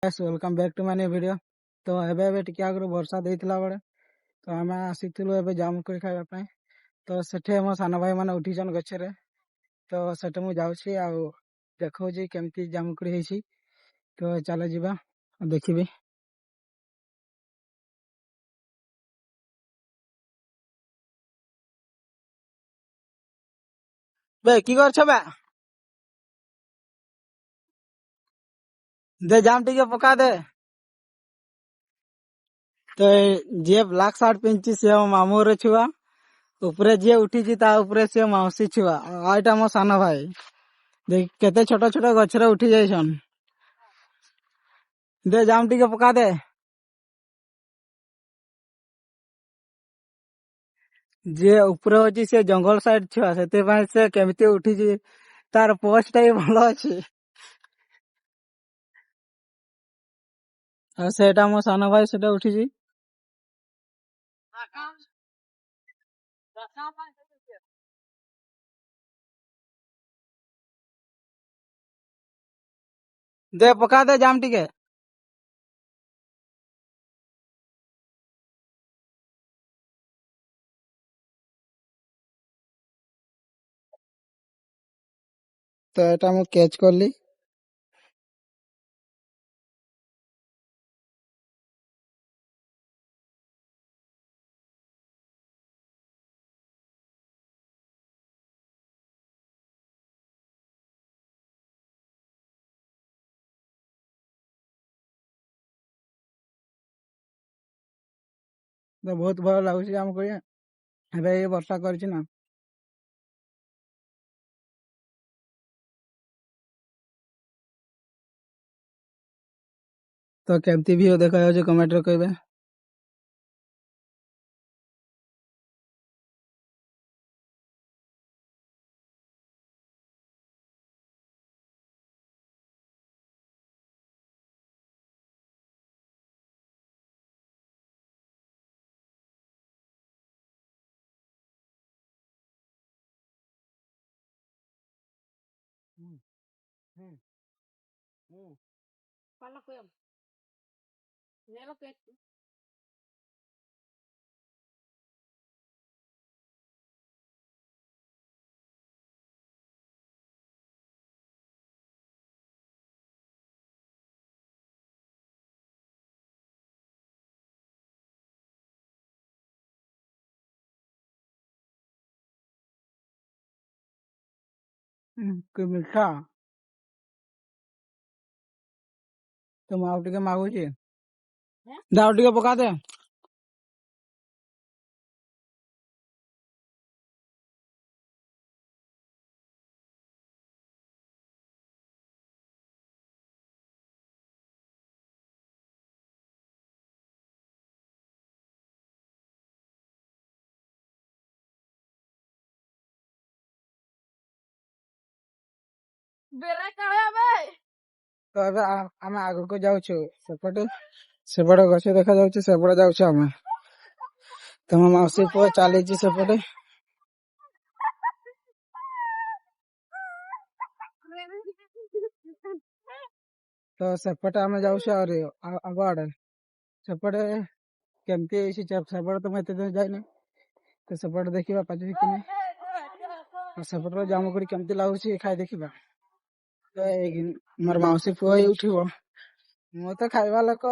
Welcome back to my new video. तो एबे टिके आगु वर्षा देइथिला बड़े तो आमे आसीथिलु एबे जामुकोड़ी खाइबा पय। तो सेठे मो सानो भाई माने उठीछन गछरे। तो सेठे मु जाउछि आ देखौछि केमती जामुकोड़ी हेछि। तो चलो जिबा देखिबी। बे की करछ बे? दे जाम टिके पका दे। तो जे ब्लैक शर्ट पिनछि से मामू रे छुआ, ऊपरे जे उठीछि ता ऊपरे से मौसी छुआ। आइटा मो सानो भाई देख केते छोट छोट गछरे उठी जाइछन। दे जाम टिके पका दे। जे ऊपर होची से जंगल साइड छुआ सेते भाई से केमती उठीछि तार पोस्ट ही भलो अछि। आ सेटा मो सानो भाई सेटा उठीछि। दे पका दे जाम टिके। तो एटा मु कैच करली। तो बहुत भल लागुछि जाम कोड़ी। एबे ये वर्षा करछि ना। तो केमती भी देखा जाउछि कमेंट रे कहबे। कि मीठा। तो माउ टिके मागुछि। दाउ टिके पका दे। तो एबे आमे आगु को जाउछु सेपटे। सेपटे गछ देखा जाउछि सेपटे जाउछु आमे। तो मो मौसी पो चालीछि सेपटे। तो सेपटे आमे जाउछु आरे आगआडे। सेपटे केमती हेछि सेपटे तो मते दिन जाइने। तो सेपटे देखिबा पाजु कि नै। और सेपटे जामुकोड़ी केमती लागुछि खाइ देखिबा। तो मोर मौसी पुଅ ही उठिबो। मो तो खाइबा लोक।